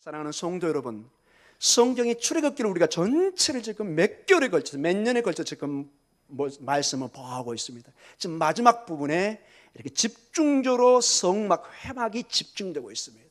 사랑하는 성도 여러분, 성경의 출애굽기를 우리가 전체를 지금 몇 개월에 걸쳐서 몇 년에 걸쳐 지금 말씀을 보하고 있습니다. 지금 마지막 부분에 이렇게 집중적으로 성막 회막이 집중되고 있습니다.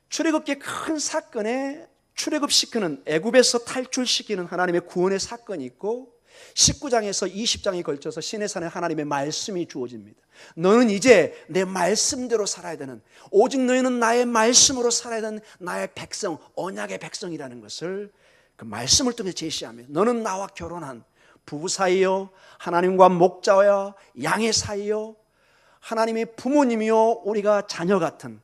출애굽기의 큰 사건에 출애굽시키는, 애굽에서 탈출시키는 하나님의 구원의 사건이 있고 19장에서 20장에 걸쳐서 시내산에 하나님의 말씀이 주어집니다. 너는 이제 내 말씀대로 살아야 되는, 오직 너희는 나의 말씀으로 살아야 되는 나의 백성, 언약의 백성이라는 것을 그 말씀을 통해 제시합니다. 너는 나와 결혼한 부부 사이요, 하나님과 목자와 양의 사이요, 하나님의 부모님이요, 우리가 자녀 같은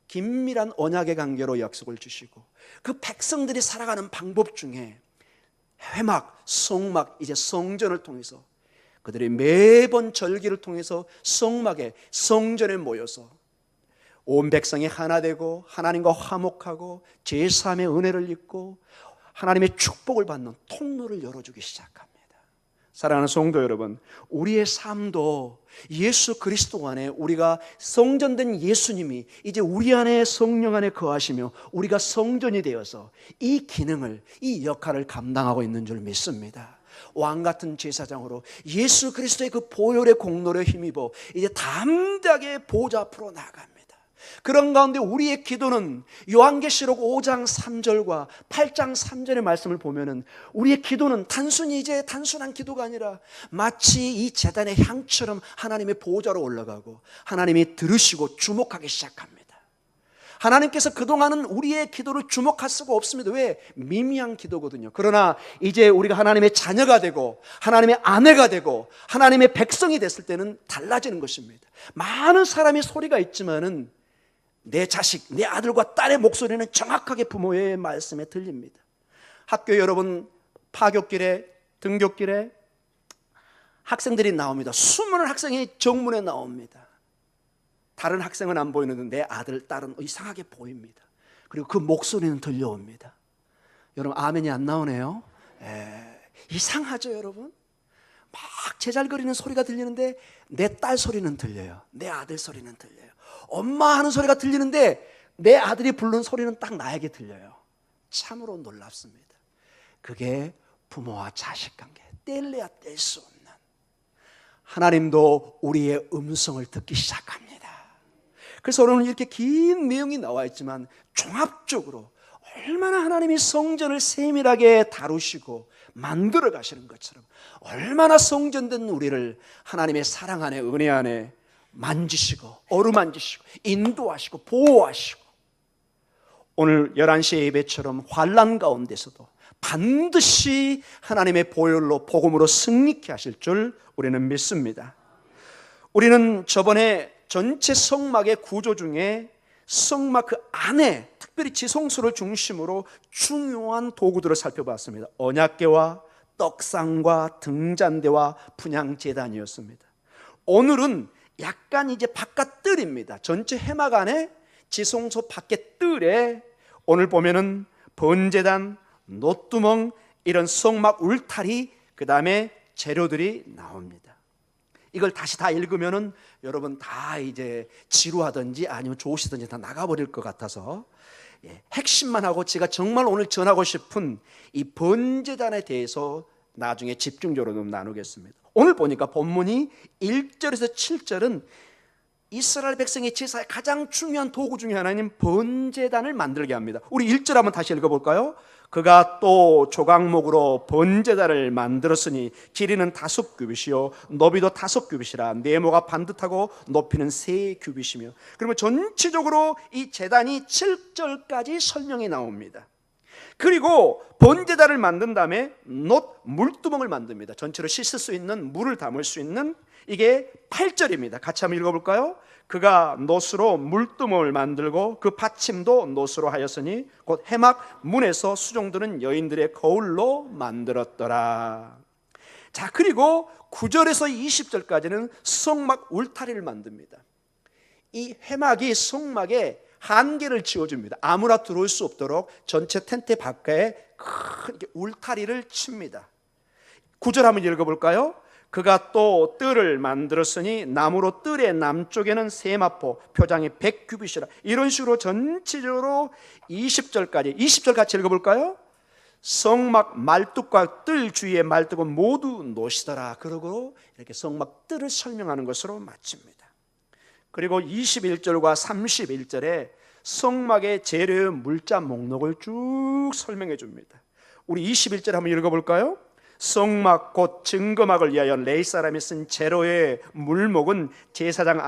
긴밀한 언약의 관계로 약속을 주시고, 그 백성들이 살아가는 방법 중에 회막, 성막, 이제 성전을 통해서 그들이 매번 절기를 통해서 성막에, 성전에 모여서 온 백성이 하나 되고 하나님과 화목하고 제3의 은혜를 입고 하나님의 축복을 받는 통로를 열어주기 시작합니다. 사랑하는 성도 여러분, 우리의 삶도 예수 그리스도 안에, 우리가 성전된 예수님이 이제 우리 안에 성령 안에 거하시며 우리가 성전이 되어서 이 기능을, 이 역할을 감당하고 있는 줄 믿습니다. 왕같은 제사장으로 예수 그리스도의 그 보혈의 공로를 힘입어 이제 담대하게 보좌 앞으로 나아갑니다. 그런 가운데 우리의 기도는 요한계시록 5장 3절과 8장 3절의 말씀을 보면은 우리의 기도는 단순히 이제 단순한 기도가 아니라 마치 이 제단의 향처럼 하나님의 보좌로 올라가고 하나님이 들으시고 주목하기 시작합니다. 하나님께서 그동안은 우리의 기도를 주목할 수가 없습니다. 왜? 미미한 기도거든요. 그러나 이제 우리가 하나님의 자녀가 되고 하나님의 아내가 되고 하나님의 백성이 됐을 때는 달라지는 것입니다. 많은 사람의 소리가 있지만은 내 자식, 내 아들과 딸의 목소리는 정확하게 부모의 말씀에 들립니다. 학교 여러분, 파교길에, 등교길에 학생들이 나옵니다. 수많은 학생이 정문에 나옵니다. 다른 학생은 안 보이는데 내 아들, 딸은 이상하게 보입니다. 그리고 그 목소리는 들려옵니다. 여러분, 아멘이 안 나오네요. 이상하죠, 여러분? 막 제잘거리는 소리가 들리는데 내 딸 소리는 들려요. 내 아들 소리는 들려요. 엄마 하는 소리가 들리는데 내 아들이 부르는 소리는 딱 나에게 들려요. 참으로 놀랍습니다. 그게 부모와 자식 관계, 뗄래야 뗄 수 없는. 하나님도 우리의 음성을 듣기 시작합니다. 그래서 오늘 이렇게 긴 내용이 나와 있지만 종합적으로 얼마나 하나님이 성전을 세밀하게 다루시고 만들어 가시는 것처럼 얼마나 성전된 우리를 하나님의 사랑 안에, 은혜 안에 만지시고 어루만지시고 인도하시고 보호하시고, 오늘 11시의 예배처럼 환난 가운데서도 반드시 하나님의 보혈로 복음으로 승리케 하실 줄 우리는 믿습니다. 우리는 저번에 전체 성막의 구조 중에 성막 그 안에 특별히 지성소를 중심으로 중요한 도구들을 살펴봤습니다. 언약궤와 떡상과 등잔대와 분향제단이었습니다. 오늘은 약간 이제 바깥 뜰입니다. 전체 회막 안에 지성소 밖의 뜰에 오늘 보면은 번제단, 놋두멍, 이런 성막 울타리, 그 다음에 재료들이 나옵니다. 이걸 다시 다 읽으면은 여러분 다 이제 지루하든지 아니면 좋으시든지 다 나가버릴 것 같아서 핵심만 하고 제가 정말 오늘 전하고 싶은 이 번제단에 대해서 나중에 집중적으로 좀 나누겠습니다. 오늘 보니까 본문이 1절에서 7절은 이스라엘 백성의 제사의 가장 중요한 도구 중에 하나인 번제단을 만들게 합니다. 우리 1절 한번 다시 읽어볼까요? 그가 또 조각목으로 번제단을 만들었으니 길이는 5규빗이요 너비도 5규빗이라 네모가 반듯하고 높이는 3규빗이며, 그러면 전체적으로 이 제단이 7절까지 설명이 나옵니다. 그리고 번제단을 만든 다음에 물두멍을 만듭니다. 전체로 씻을 수 있는, 물을 담을 수 있는, 이게 8절입니다. 같이 한번 읽어볼까요? 그가 놋으로 물두멍을 만들고 그 받침도 놋으로 하였으니 곧 회막 문에서 수종드는 여인들의 거울로 만들었더라. 자, 그리고 9절에서 20절까지는 성막 울타리를 만듭니다. 이 회막이 성막에 한계를 지어줍니다. 아무나 들어올 수 없도록 전체 텐트 밖에 큰 울타리를 칩니다. 9절 한번 읽어볼까요? 그가 또 뜰을 만들었으니 나무로 뜰의 남쪽에는 세마포 표장이 100규빗이라. 이런 식으로 전체적으로 20절 같이 읽어볼까요? 성막 말뚝과 뜰 주위의 말뚝은 모두 노시더라. 그러고 이렇게 성막 뜰을 설명하는 것으로 마칩니다. 그리고 21절과 31절에 성막의 재료의 물자 목록을 쭉 설명해 줍니다. 우리 21절 한번 읽어볼까요? 성막 곧 증거막을 위하여 레위 사람이 쓴 재료의 물목은 제사장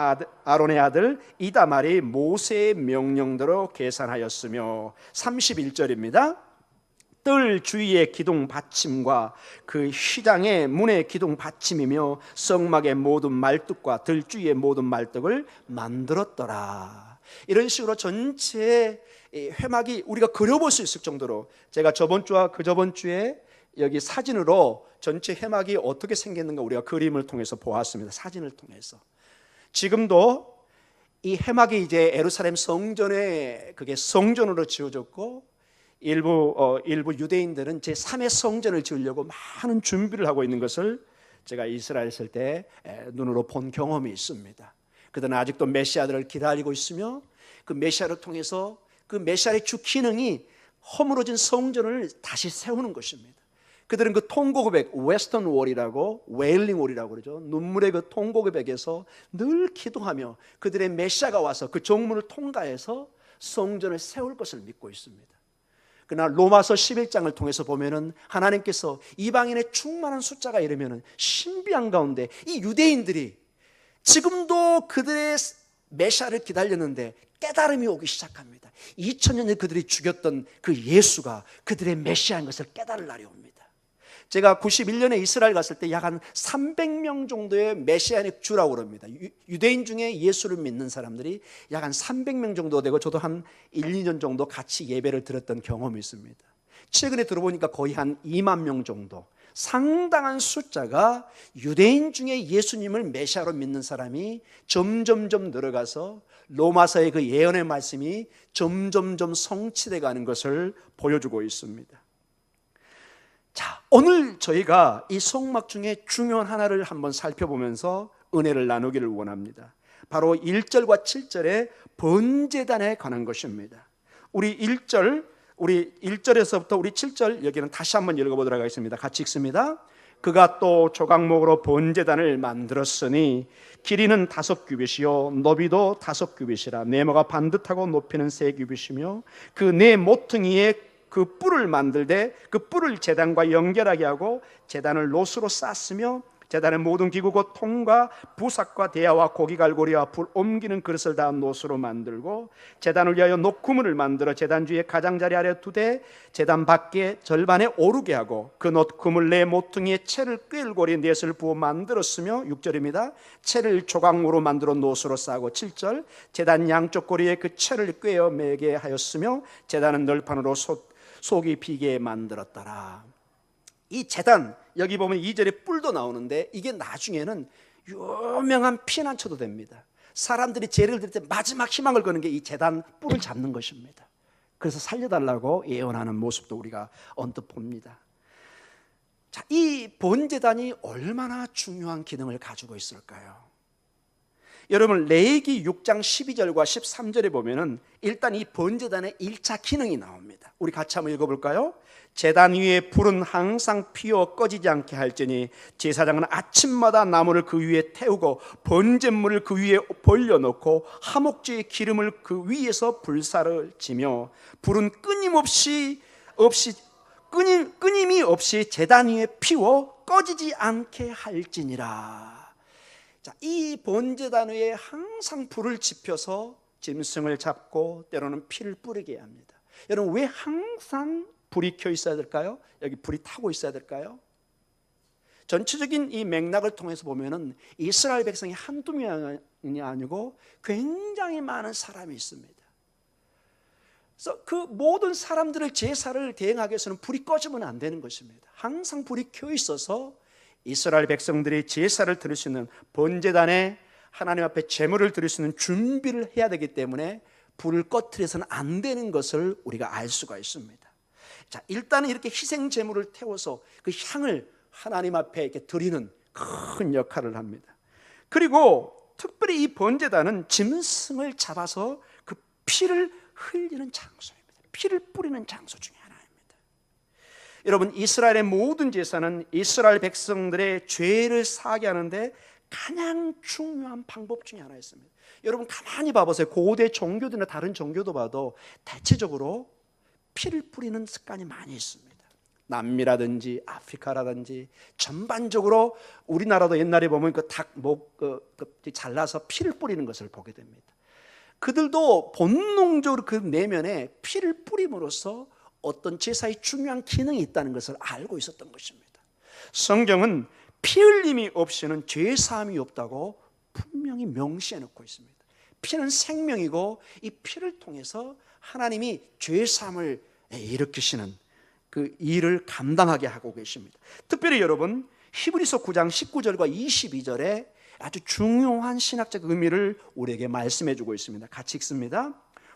아론의 아들 이다말이 모세의 명령대로 계산하였으며, 31절입니다. 뜰 주위의 기둥 받침과 그 휘장의 문의 기둥 받침이며 성막의 모든 말뚝과 뜰 주위의 모든 말뚝을 만들었더라. 이런 식으로 전체 회막이 우리가 그려볼 수 있을 정도로, 제가 저번 주와 그 저번 주에 여기 사진으로 전체 회막이 어떻게 생겼는가 우리가 그림을 통해서 보았습니다. 사진을 통해서. 지금도 이 회막이 이제 예루살렘 성전에 그게 성전으로 지어졌고, 일부 유대인들은 제3의 성전을 지으려고 많은 준비를 하고 있는 것을 제가 이스라엘 있을 때 눈으로 본 경험이 있습니다. 그들은 아직도 메시아들을 기다리고 있으며, 그 메시아를 통해서 그 메시아의 주 기능이 허물어진 성전을 다시 세우는 것입니다. 그들은 그 통곡의 벽, 웨스턴 월이라고, 웨일링 월이라고 그러죠. 눈물의 그 통곡의 벽에서 늘 기도하며 그들의 메시아가 와서 그 정문을 통과해서 성전을 세울 것을 믿고 있습니다. 그러나 로마서 11장을 통해서 보면은 하나님께서 이방인의 충만한 숫자가 이르면은 신비한 가운데 이 유대인들이 지금도 그들의 메시아를 기다렸는데 깨달음이 오기 시작합니다. 2000년 전 그들이 죽였던 그 예수가 그들의 메시아인 것을 깨달을 날이 옵니다. 제가 91년에 이스라엘 갔을 때 약 한 300명 정도의 메시아닉 주라고 그럽니다. 유대인 중에 예수를 믿는 사람들이 약 한 300명 정도 되고, 저도 한 1, 2년 정도 같이 예배를 드렸던 경험이 있습니다. 최근에 들어보니까 거의 한 2만 명 정도, 상당한 숫자가 유대인 중에 예수님을 메시아로 믿는 사람이 점점점 늘어가서 로마서의 그 예언의 말씀이 점점점 성취되어 가는 것을 보여주고 있습니다. 자, 오늘 저희가 이 성막 중에 중요한 하나를 한번 살펴보면서 은혜를 나누기를 원합니다. 바로 1절과 7절의 번제단에 관한 것입니다. 우리 1절에서부터 우리 7절 여기는 다시 한번 읽어보도록 하겠습니다. 같이 읽습니다. 그가 또 조각목으로 번제단을 만들었으니 길이는 5규빗이요 너비도 5규빗이라. 네모가 반듯하고 높이는 3규빗이며 그 네 모퉁이에 그 뿔을 만들되 그 뿔을 제단과 연결하게 하고 제단을 롯으로 쌌으며 제단의 모든 기구 곧 통과 부삭과 대야와 고기갈고리와 불 옮기는 그릇을 다 롯으로 만들고 제단을 위하여 녹구물을 만들어 제단 주위에 가장자리 아래 두되 제단 밖에 절반에 오르게 하고 그 녹구물 네 모퉁이에 채를 꿰일고리 넷을 부어 만들었으며 6절입니다. 채를 조각으로 만들어 롯으로 싸고 7절 제단 양쪽 고리에 그 채를 꿰어 매게 하였으며 제단은 널판으로 속이 비게 만들었더라. 이 제단, 여기 보면 2절에 뿔도 나오는데 이게 나중에는 유명한 피난처도 됩니다. 사람들이 죄를 드릴 때 마지막 희망을 거는 게 이 제단 뿔을 잡는 것입니다. 그래서 살려달라고 예언하는 모습도 우리가 언뜻 봅니다. 자, 이 번제단이 얼마나 중요한 기능을 가지고 있을까요? 여러분, 레위기 6장 12절과 13절에 보면은 일단 이 번제단의 1차 기능이 나옵니다. 우리 같이 한번 읽어볼까요? 제단 위에 불은 항상 피어 꺼지지 않게 할지니 제사장은 아침마다 나무를 그 위에 태우고 번제물을 그 위에 벌려놓고 하목제의 기름을 그 위에서 불사를 지며 불은 끊임이 없이 제단 위에 피워 꺼지지 않게 할지니라. 자, 이 번제단 위에 항상 불을 지펴서 짐승을 잡고 때로는 피를 뿌리게 합니다. 여러분, 왜 항상 불이 켜 있어야 될까요? 여기 불이 타고 있어야 될까요? 전체적인 이 맥락을 통해서 보면은 이스라엘 백성이 한두 명이 아니고 굉장히 많은 사람이 있습니다. 그래서 그 모든 사람들을 제사를 대행하기 위해서는 불이 꺼지면 안 되는 것입니다. 항상 불이 켜 있어서 이스라엘 백성들이 제사를 드릴 수 있는 번제단에 하나님 앞에 제물을 드릴 수 있는 준비를 해야 되기 때문에 불을 꺼트려서는 안 되는 것을 우리가 알 수가 있습니다. 자, 일단은 이렇게 희생 제물을 태워서 그 향을 하나님 앞에 이렇게 드리는 큰 역할을 합니다. 그리고 특별히 이 번제단은 짐승을 잡아서 그 피를 흘리는 장소입니다. 피를 뿌리는 장소 중에 하나입니다. 여러분, 이스라엘의 모든 제사는 이스라엘 백성들의 죄를 사하게 하는데 가장 중요한 방법 중에 하나였습니다. 여러분 가만히 봐보세요. 고대 종교들이나 다른 종교도 봐도 대체적으로 피를 뿌리는 습관이 많이 있습니다. 남미라든지 아프리카라든지 전반적으로 우리나라도 옛날에 보면 그 닭 목 잘라서 피를 뿌리는 것을 보게 됩니다. 그들도 본능적으로 그 내면에 피를 뿌림으로써 어떤 제사의 중요한 기능이 있다는 것을 알고 있었던 것입니다. 성경은 피 흘림이 없이는 죄 사함이 없다고 분명히 명시해 놓고 있습니다. 피는 생명이고 이 피를 통해서 하나님이 죄 사함을 일으키시는 그 일을 감당하게 하고 계십니다. 특별히 여러분 히브리서 9장 19절과 22절에 아주 중요한 신학적 의미를 우리에게 말씀해 주고 있습니다. 같이 읽습니다.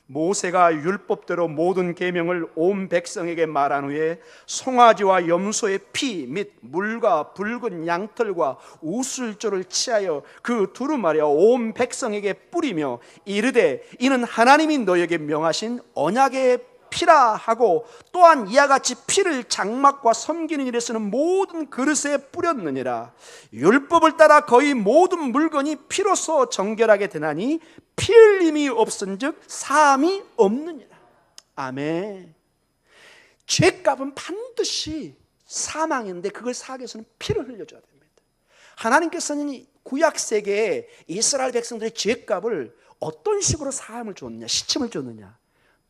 모세가 율법대로 모든 계명을 온 백성에게 말한 후에 송아지와 염소의 피 및 물과 붉은 양털과 우슬조를 취하여 그 두루마리와 온 백성에게 뿌리며 이르되 이는 하나님이 너에게 명하신 언약의 피라 하고 또한 이와 같이 피를 장막과 섬기는 일에 쓰는 모든 그릇에 뿌렸느니라. 율법을 따라 거의 모든 물건이 피로써 정결하게 되나니 피 흘림이 없은즉 사함이 없느니라. 아멘. 죄값은 반드시 사망인데 그걸 사하기 위해서는 피를 흘려줘야 됩니다. 하나님께서는 구약 세계에 이스라엘 백성들의 죄값을 어떤 식으로 사함을 줬느냐, 시침을 줬느냐,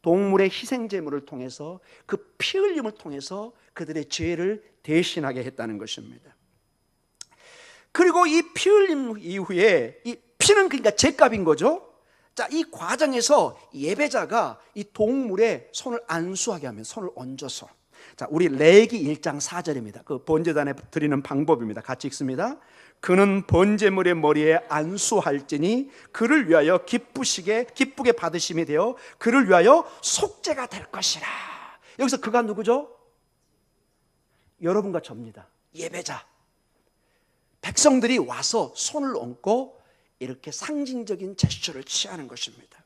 동물의 희생제물을 통해서 그 피 흘림을 통해서 그들의 죄를 대신하게 했다는 것입니다. 그리고 이 피 흘림 이후에 이 피는 그러니까 죄값인 거죠. 자, 이 과정에서 예배자가 이 동물의 손을 안수하게 하면 손을 얹어서, 자, 우리 레위기 1장 4절입니다. 그 번제단에 드리는 방법입니다. 같이 읽습니다. 그는 번제물의 머리에 안수할지니 그를 위하여 기쁘게 받으심이 되어 그를 위하여 속죄가 될 것이라. 여기서 그가 누구죠? 여러분과 저입니다. 예배자. 백성들이 와서 손을 얹고 이렇게 상징적인 제스처를 취하는 것입니다.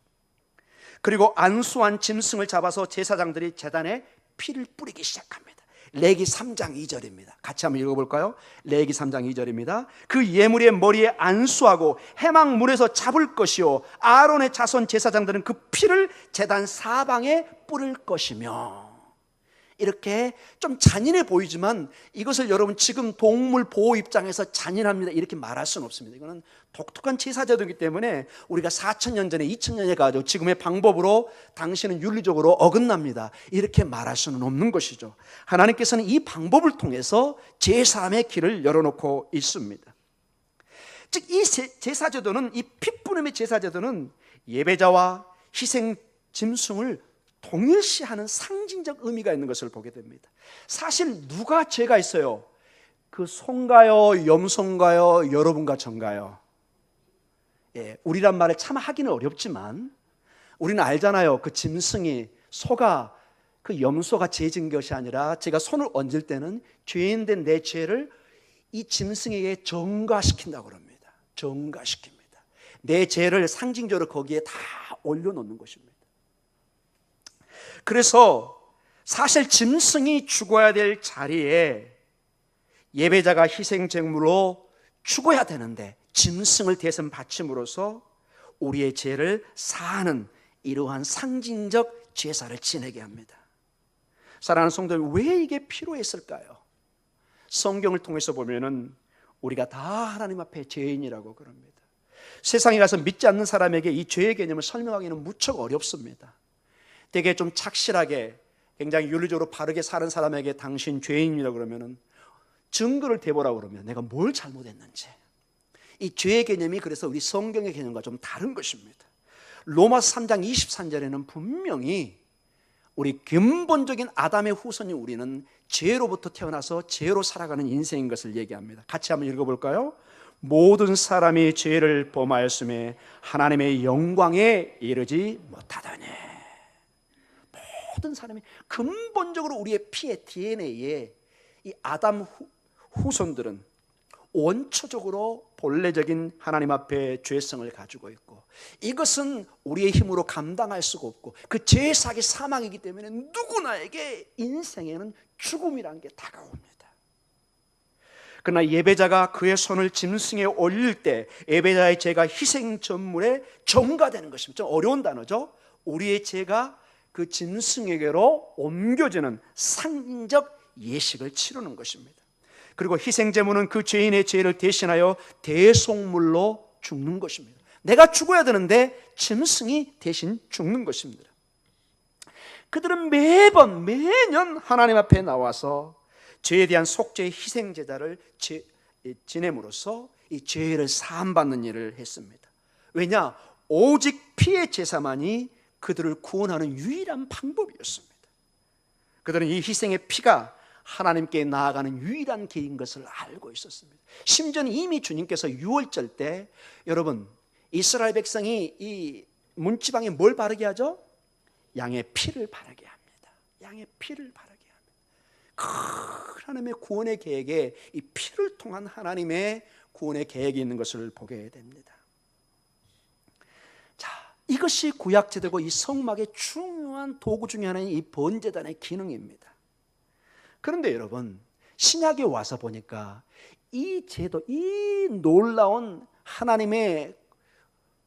그리고 안수한 짐승을 잡아서 제사장들이 제단에 피를 뿌리기 시작합니다. 레위기 3장 2절입니다. 같이 한번 읽어볼까요? 레위기 3장 2절입니다. 그 예물의 머리에 안수하고 해망문에서 잡을 것이요 아론의 자손 제사장들은 그 피를 제단 사방에 뿌릴 것이며. 이렇게 좀 잔인해 보이지만 이것을 여러분 지금 동물 보호 입장에서 잔인합니다 이렇게 말할 수는 없습니다. 이거는 독특한 제사제도이기 때문에 우리가 4,000년 전에 2,000년에 가지고 지금의 방법으로 당신은 윤리적으로 어긋납니다 이렇게 말할 수는 없는 것이죠. 하나님께서는 이 방법을 통해서 제사함의 길을 열어놓고 있습니다. 즉 이 제사제도는, 이 피뿌림의 제사제도는 예배자와 희생 짐승을 동일시하는 상징적 의미가 있는 것을 보게 됩니다. 사실 누가 죄가 있어요? 그 소인가요? 염소인가요? 여러분과 전가요? 예, 우리란 말을 참 하기는 어렵지만 우리는 알잖아요. 그 짐승이, 소가, 그 염소가 죄 진 것이 아니라 제가 손을 얹을 때는 죄인된 내 죄를 이 짐승에게 전가시킨다고 합니다. 전가시킵니다. 내 죄를 상징적으로 거기에 다 올려놓는 것입니다. 그래서 사실 짐승이 죽어야 될 자리에 예배자가 희생제물로 죽어야 되는데 짐승을 대신 바침으로써 우리의 죄를 사하는 이러한 상징적 제사를 지내게 합니다. 사랑하는 성도님, 왜 이게 필요했을까요? 성경을 통해서 보면은 우리가 다 하나님 앞에 죄인이라고 그럽니다. 세상에 가서 믿지 않는 사람에게 이 죄의 개념을 설명하기는 무척 어렵습니다. 되게 좀 착실하게 굉장히 윤리적으로 바르게 사는 사람에게 당신 죄인이라고 그러면은 증거를 대보라고 그러면 내가 뭘 잘못했는지, 이 죄의 개념이 그래서 우리 성경의 개념과 좀 다른 것입니다. 로마서 3장 23절에는 분명히 우리 근본적인 아담의 후손인 우리는 죄로부터 태어나서 죄로 살아가는 인생인 것을 얘기합니다. 같이 한번 읽어볼까요? 모든 사람이 죄를 범하였음에 하나님의 영광에 이르지 못하다니. 모든 사람이 근본적으로 우리의 피의 DNA에 이 아담 후손들은 원초적으로 본래적인 하나님 앞에 죄성을 가지고 있고, 이것은 우리의 힘으로 감당할 수가 없고 그 죄의 사기 사망이기 때문에 누구나에게 인생에는 죽음이라는 게 다가옵니다. 그러나 예배자가 그의 손을 짐승에 올릴 때 예배자의 죄가 희생 전물에 전가되는 것입니다. 좀 어려운 단어죠. 우리의 죄가 그 짐승에게로 옮겨지는 상징적 예식을 치르는 것입니다. 그리고 희생제물은 그 죄인의 죄를 대신하여 대속물로 죽는 것입니다. 내가 죽어야 되는데 짐승이 대신 죽는 것입니다. 그들은 매년 하나님 앞에 나와서 죄에 대한 속죄의 희생제자를 지냄으로써 이 죄를 사함받는 일을 했습니다. 왜냐? 오직 피의 제사만이 그들을 구원하는 유일한 방법이었습니다. 그들은 이 희생의 피가 하나님께 나아가는 유일한 길인 것을 알고 있었습니다. 심지어는 이미 주님께서 유월절 때, 여러분, 이스라엘 백성이 이 문지방에 뭘 바르게 하죠? 양의 피를 바르게 합니다. 양의 피를 바르게 합니다. 하나님의 구원의 계획에 이 피를 통한 하나님의 구원의 계획이 있는 것을 보게 됩니다. 자, 이것이 구약제도고 이 성막의 중요한 도구 중에 하나인 이 번제단의 기능입니다. 그런데 여러분, 신약에 와서 보니까 이 제도, 이 놀라운 하나님의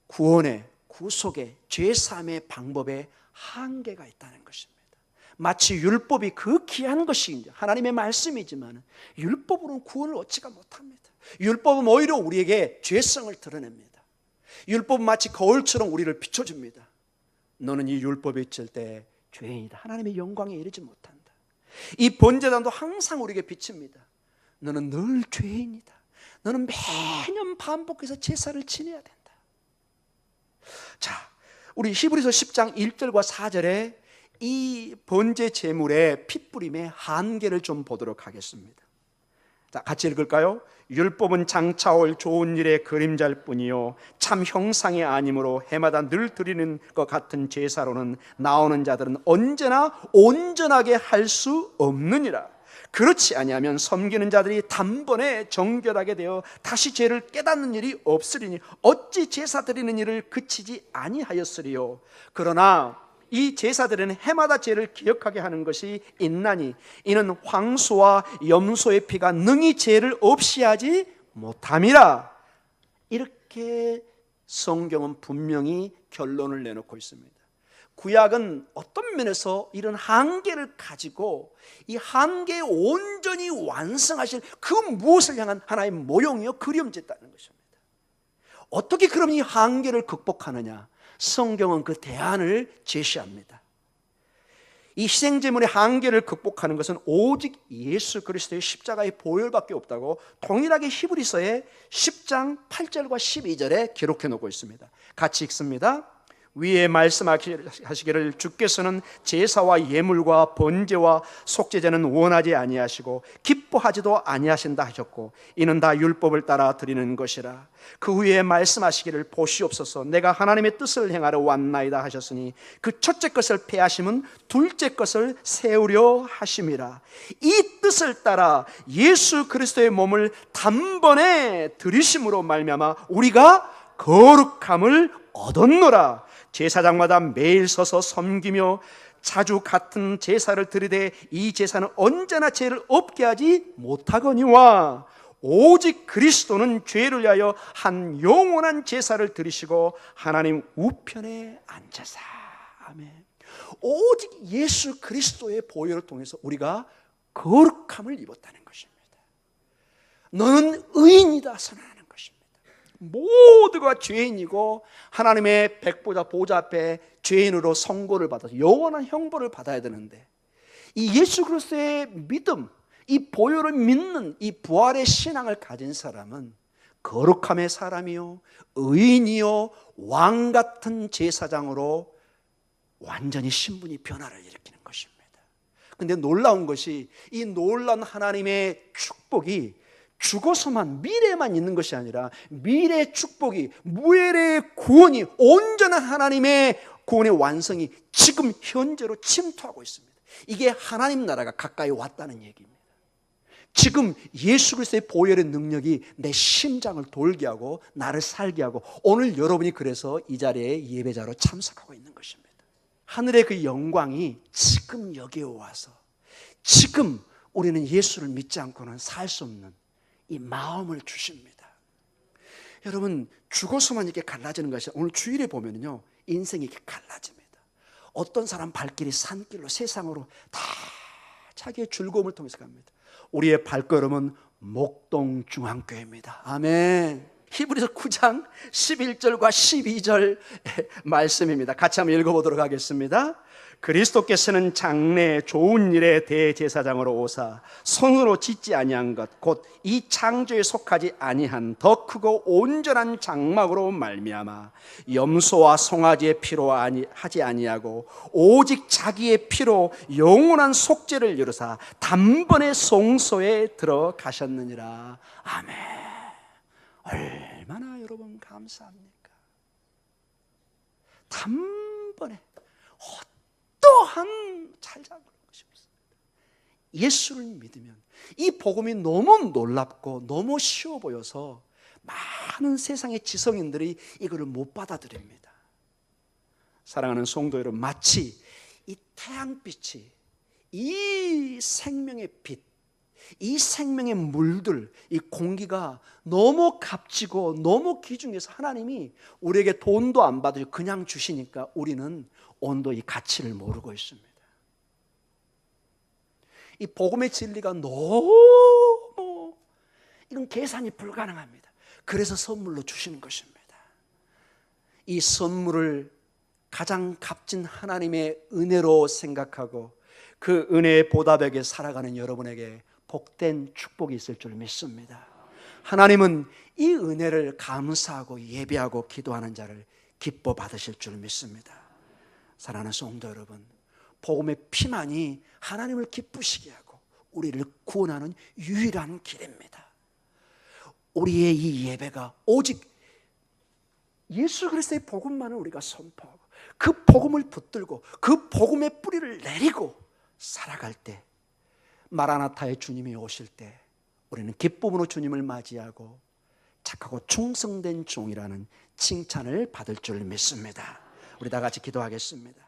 구원의, 구속의, 죄사함의 방법에 한계가 있다는 것입니다. 마치 율법이 그 귀한 것이 하나님의 말씀이지만 율법으로는 구원을 얻지가 못합니다. 율법은 오히려 우리에게 죄성을 드러냅니다. 율법은 마치 거울처럼 우리를 비춰줍니다. 너는 이 율법에 있을 때 죄인이다. 하나님의 영광에 이르지 못한다. 이 번제단도 항상 우리에게 비칩니다. 너는 늘 죄인이다. 너는 매년 반복해서 제사를 지내야 된다. 자, 우리 히브리서 10장 1절과 4절에 이 번제 제물의 핏부림의 한계를 좀 보도록 하겠습니다. 자, 같이 읽을까요? 율법은 장차올 좋은 일의 그림자일 뿐이요 참 형상이 아니므로 해마다 늘 드리는 것 같은 제사로는 나오는 자들은 언제나 온전하게 할 수 없느니라. 그렇지 아니하면 섬기는 자들이 단번에 정결하게 되어 다시 죄를 깨닫는 일이 없으리니 어찌 제사 드리는 일을 그치지 아니하였으리요. 그러나 이 제사들은 해마다 죄를 기억하게 하는 것이 있나니 이는 황소와 염소의 피가 능히 죄를 없이 하지 못함이라. 이렇게 성경은 분명히 결론을 내놓고 있습니다. 구약은 어떤 면에서 이런 한계를 가지고 이 한계에 온전히 완성하실 그 무엇을 향한 하나의 모형이요 그림자였다는 것입니다. 어떻게 그럼 이 한계를 극복하느냐? 성경은 그 대안을 제시합니다. 이 희생제물의 한계를 극복하는 것은 오직 예수 그리스도의 십자가의 보혈밖에 없다고 동일하게 히브리서의 10장 8절과 12절에 기록해 놓고 있습니다. 같이 읽습니다. 위에 말씀하시기를 주께서는 제사와 예물과 번제와 속죄제는 원하지 아니하시고 기뻐하지도 아니하신다 하셨고 이는 다 율법을 따라 드리는 것이라. 그 후에 말씀하시기를 보시옵소서 내가 하나님의 뜻을 행하러 왔나이다 하셨으니 그 첫째 것을 폐하심은 둘째 것을 세우려 하심이라. 이 뜻을 따라 예수 그리스도의 몸을 단번에 드리심으로 말미암아 우리가 거룩함을 얻었노라. 제사장마다 매일 서서 섬기며 자주 같은 제사를 드리되 이 제사는 언제나 죄를 없게 하지 못하거니와 오직 그리스도는 죄를 위하여 한 영원한 제사를 드리시고 하나님 우편에 앉으사. 아멘. 오직 예수 그리스도의 보혈을 통해서 우리가 거룩함을 입었다는 것입니다. 너는 의인이다 선언하는 것입니다. 모두가 죄인이고 하나님의 백보자 보좌 앞에 죄인으로 선고를 받아서 영원한 형벌을 받아야 되는데 이 예수 그리스도의 믿음, 이 보혈을 믿는 이 부활의 신앙을 가진 사람은 거룩함의 사람이요 의인이요 왕 같은 제사장으로 완전히 신분이 변화를 일으키는 것입니다. 그런데 놀라운 것이 이 놀라운 하나님의 축복이 죽어서만 미래에만 있는 것이 아니라 미래의 축복이 무엘의 구원이 온전한 하나님의 구원의 완성이 지금 현재로 침투하고 있습니다. 이게 하나님 나라가 가까이 왔다는 얘기입니다. 지금 예수 그리스도의 보혈의 능력이 내 심장을 돌게 하고 나를 살게 하고 오늘 여러분이 그래서 이 자리에 예배자로 참석하고 있는 것입니다. 하늘의 그 영광이 지금 여기에 와서 지금 우리는 예수를 믿지 않고는 살 수 없는 이 마음을 주십니다. 여러분, 죽어서만 이렇게 갈라지는 것이 오늘 주일에 보면요, 인생이 이렇게 갈라집니다. 어떤 사람 발길이 산길로 세상으로 다 자기의 즐거움을 통해서 갑니다. 우리의 발걸음은 목동 중앙교회입니다. 아멘. 히브리서 9장 11절과 12절 말씀입니다. 같이 한번 읽어보도록 하겠습니다. 그리스도께서는 장래 좋은 일의 대제사장으로 오사 손으로 짓지 아니한 것 곧 이 창조에 속하지 아니한 더 크고 온전한 장막으로 말미암아 염소와 송아지의 피로 하지 아니하고 오직 자기의 피로 영원한 속죄를 이루사 단번에 송소에 들어가셨느니라. 아멘. 얼마나 여러분 감사합니까? 단번에 어떠한 찰작을 것이 없습니다. 예수를 믿으면 이 복음이 너무 놀랍고 너무 쉬워 보여서 많은 세상의 지성인들이 이거를 못 받아들입니다. 사랑하는 성도 여러분, 마치 이 태양빛이 이 생명의 빛, 이 생명의 물들, 이 공기가 너무 값지고 너무 귀중해서 하나님이 우리에게 돈도 안 받으시고 그냥 주시니까 우리는 온도 이 가치를 모르고 있습니다. 이 복음의 진리가 너무 이건 계산이 불가능합니다. 그래서 선물로 주시는 것입니다. 이 선물을 가장 값진 하나님의 은혜로 생각하고 그 은혜의 보답에게 살아가는 여러분에게 복된 축복이 있을 줄 믿습니다. 하나님은 이 은혜를 감사하고 예배하고 기도하는 자를 기뻐 받으실 줄 믿습니다. 사랑하는 성도 여러분, 복음의 피만이 하나님을 기쁘시게 하고 우리를 구원하는 유일한 길입니다. 우리의 이 예배가 오직 예수 그리스도의 복음만을 우리가 선포하고 그 복음을 붙들고 그 복음의 뿌리를 내리고 살아갈 때, 마라나타의 주님이 오실 때 우리는 기쁨으로 주님을 맞이하고 착하고 충성된 종이라는 칭찬을 받을 줄 믿습니다. 우리 다 같이 기도하겠습니다.